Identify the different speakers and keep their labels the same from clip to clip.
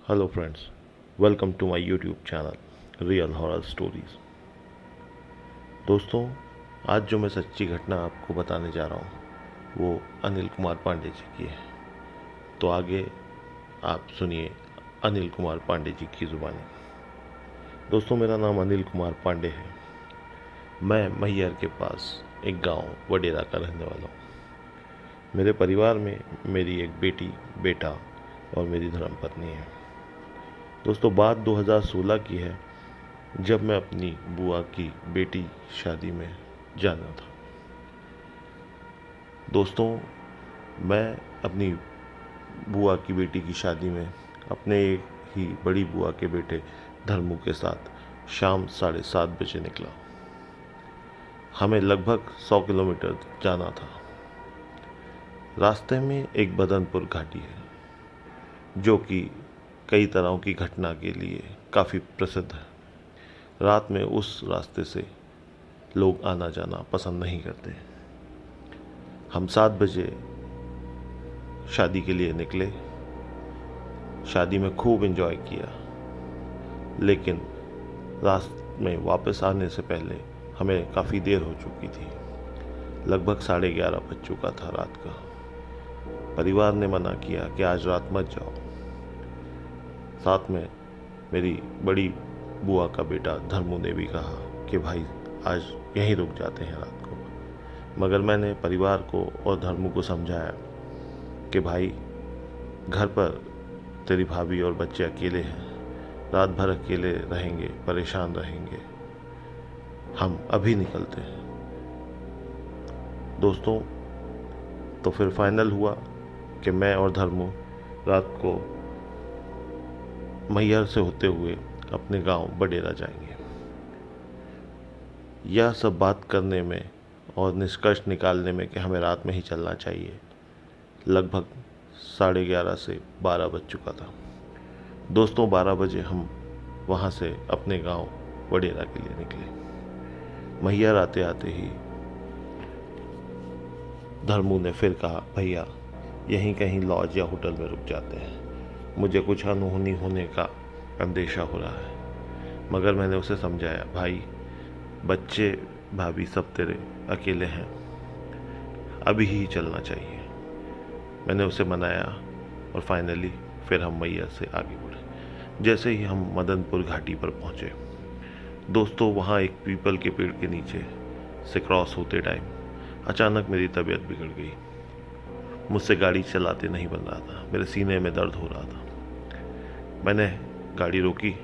Speaker 1: Hello friends, welcome to my YouTube channel real horror stories. दोस्तों, आज जो मैं सच्ची घटना आपको बताने जा रहा हूँ वो अनिल कुमार पांडे जी की है। तो आगे आप सुनिए अनिल कुमार पांडे जी की ज़ुबानी। दोस्तों, मेरा नाम अनिल कुमार पांडे है। मैं मैहर के पास एक गांव वडेरा का रहने वाला हूँ। मेरे परिवार में मेरी एक बेटी, बेटा और मेरी धर्मपत्नी है। दोस्तों, बात 2016 की है, जब मैं अपनी बुआ की बेटी शादी में जाना था। दोस्तों, मैं अपनी बुआ की बेटी की शादी में अपने ही बड़ी बुआ के बेटे धर्मू के साथ शाम 7:30 बजे निकला। हमें लगभग 100 किलोमीटर जाना था। रास्ते में एक बदनपुर घाटी है जो कि कई तरह की घटना के लिए काफ़ी प्रसिद्ध है। रात में उस रास्ते से लोग आना जाना पसंद नहीं करते। हम 7 बजे शादी के लिए निकले। शादी में खूब एंजॉय किया, लेकिन रास्ते में वापस आने से पहले हमें काफ़ी देर हो चुकी थी। लगभग 11:30 बज चुका था रात का। परिवार ने मना किया कि आज रात मत जाओ। साथ में मेरी बड़ी बुआ का बेटा धर्मू ने भी कहा कि भाई आज यहीं रुक जाते हैं रात को। मगर मैंने परिवार को और धर्मू को समझाया कि भाई, घर पर तेरी भाभी और बच्चे अकेले हैं, रात भर अकेले रहेंगे, परेशान रहेंगे, हम अभी निकलते हैं। दोस्तों, तो फिर फाइनल हुआ कि मैं और धर्मू रात को मैहर से होते हुए अपने गांव बडेरा जाएंगे। यह सब बात करने में और निष्कर्ष निकालने में कि हमें रात में ही चलना चाहिए, लगभग 11:30 से 12 बज चुका था। दोस्तों, 12 बजे हम वहाँ से अपने गांव वडेरा के लिए निकले। मैहर आते आते ही धर्मू ने फिर कहा, भैया यहीं कहीं लॉज या होटल में रुक जाते हैं, मुझे कुछ अनहोनी होने का अंदेशा हो रहा है। मगर मैंने उसे समझाया, भाई बच्चे भाभी सब तेरे अकेले हैं, अभी ही चलना चाहिए। मैंने उसे मनाया और फाइनली फिर हम मैहर से आगे बढ़े। जैसे ही हम मदनपुर घाटी पर पहुंचे, दोस्तों, वहाँ एक पीपल के पेड़ के नीचे से क्रॉस होते टाइम अचानक मेरी तबीयत बिगड़ गई। मुझसे गाड़ी चलाते नहीं बन रहा था, मेरे सीने में दर्द हो रहा था। मैंने गाड़ी रोकी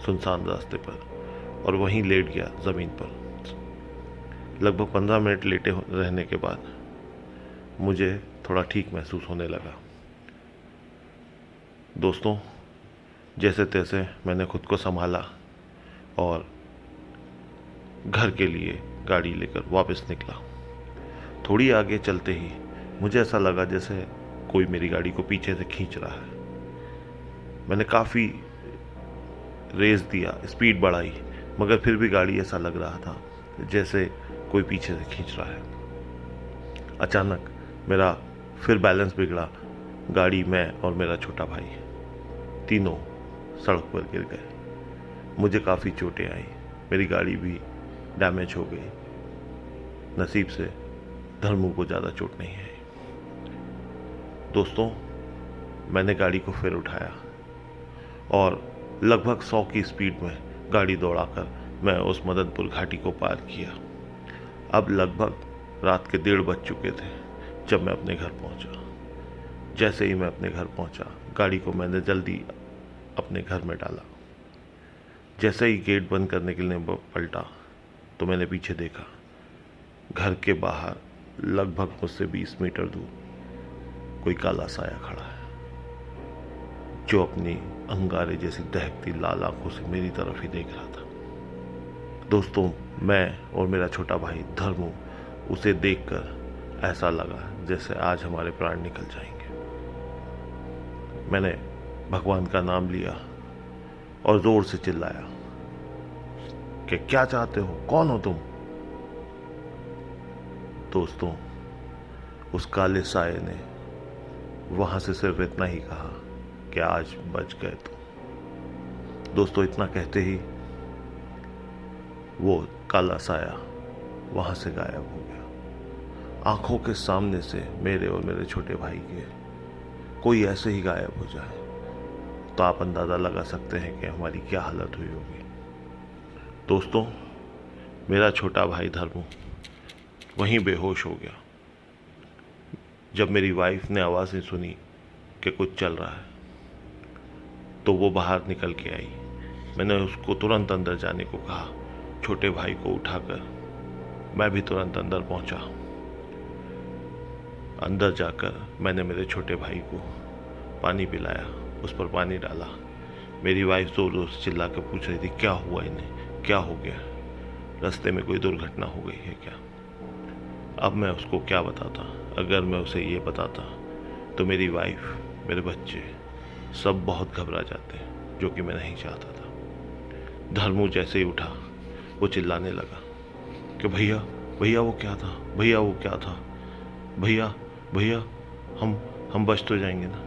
Speaker 1: सुनसान रास्ते पर और वहीं लेट गया ज़मीन पर। लगभग 15 मिनट लेटे रहने के बाद मुझे थोड़ा ठीक महसूस होने लगा। दोस्तों, जैसे तैसे मैंने खुद को संभाला और घर के लिए गाड़ी लेकर वापस निकला। थोड़ी आगे चलते ही मुझे ऐसा लगा जैसे कोई मेरी गाड़ी को पीछे से खींच रहा है। मैंने काफ़ी रेस दिया, स्पीड बढ़ाई, मगर फिर भी गाड़ी ऐसा लग रहा था जैसे कोई पीछे से खींच रहा है। अचानक मेरा फिर बैलेंस बिगड़ा। गाड़ी, मैं और मेरा छोटा भाई तीनों सड़क पर गिर गए। मुझे काफ़ी चोटें आई, मेरी गाड़ी भी डैमेज हो गई। नसीब से धर्मू को ज़्यादा चोट नहीं आई। दोस्तों, मैंने गाड़ी को फिर उठाया और लगभग 100 की स्पीड में गाड़ी दौड़ाकर मैं उस मदनपुर घाटी को पार किया। अब लगभग रात के 1:30 बज चुके थे जब मैं अपने घर पहुंचा। जैसे ही मैं अपने घर पहुंचा, गाड़ी को मैंने जल्दी अपने घर में डाला। जैसे ही गेट बंद करने के लिए पलटा तो मैंने पीछे देखा। घर के बाहर लगभग मुझसे 20 मीटर दूर कोई काला साया खड़ा है, जो अपनी अंगारे जैसी दहकती लाल आंखों से मेरी तरफ ही देख रहा था। दोस्तों, मैं और मेरा छोटा भाई धर्मू उसे देखकर ऐसा लगा जैसे आज हमारे प्राण निकल जाएंगे। मैंने भगवान का नाम लिया और जोर से चिल्लाया कि क्या चाहते हो, कौन हो तुम? दोस्तों, उस काले साये ने वहां से सिर्फ इतना ही कहा कि आज बच गए तुम। दोस्तों, इतना कहते ही वो काला साया वहाँ से गायब हो गया। आंखों के सामने से मेरे और मेरे छोटे भाई के कोई ऐसे ही गायब हो जाए तो आप अंदाज़ा लगा सकते हैं कि हमारी क्या हालत हुई होगी। दोस्तों, मेरा छोटा भाई धर्मू वहीं बेहोश हो गया जब मेरी वाइफ ने आवाज़ें सुनी कि कुछ चल रहा है, तो वो बाहर निकल के आई। मैंने उसको तुरंत अंदर जाने को कहा। छोटे भाई को उठाकर मैं भी तुरंत अंदर पहुंचा। अंदर जाकर मैंने मेरे छोटे भाई को पानी पिलाया, उस पर पानी डाला। मेरी वाइफ जोर जोर से चिल्ला कर पूछ रही थी, क्या हुआ इन्हें, क्या हो गया, रास्ते में कोई दुर्घटना हो गई है क्या। अब मैं उसको क्या बताता। अगर मैं उसे ये बताता तो मेरी वाइफ, मेरे बच्चे सब बहुत घबरा जाते, जो कि मैं नहीं चाहता था। धर्मू जैसे ही उठा वो चिल्लाने लगा कि भैया भैया वो क्या था, भैया वो क्या था, भैया भैया हम बच तो जाएंगे ना।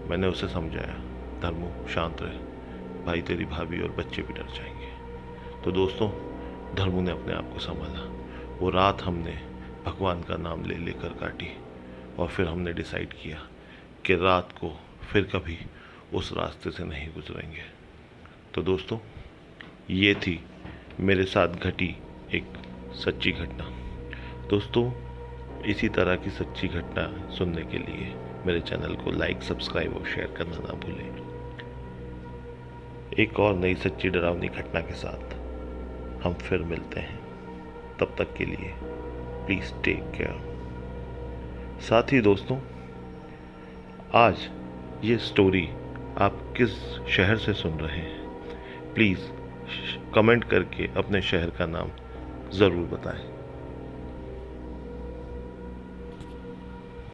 Speaker 1: मैंने उसे समझाया, धर्मू शांत रहे, भाई तेरी भाभी और बच्चे भी डर जाएंगे। तो दोस्तों, धर्मू ने अपने आप को संभाला। वो रात हमने भगवान का नाम ले लेकर काटी और फिर हमने डिसाइड किया कि रात को फिर कभी उस रास्ते से नहीं गुजरेंगे। तो दोस्तों, ये थी मेरे साथ घटी एक सच्ची घटना। दोस्तों, इसी तरह की सच्ची घटना सुनने के लिए मेरे चैनल को लाइक, सब्सक्राइब और शेयर करना ना भूलें। एक और नई सच्ची डरावनी घटना के साथ हम फिर मिलते हैं। तब तक के लिए प्लीज़ टेक केयर। साथ ही दोस्तों, आज ये स्टोरी आप किस शहर से सुन रहे हैं, प्लीज़ कमेंट करके अपने शहर का नाम ज़रूर बताएं।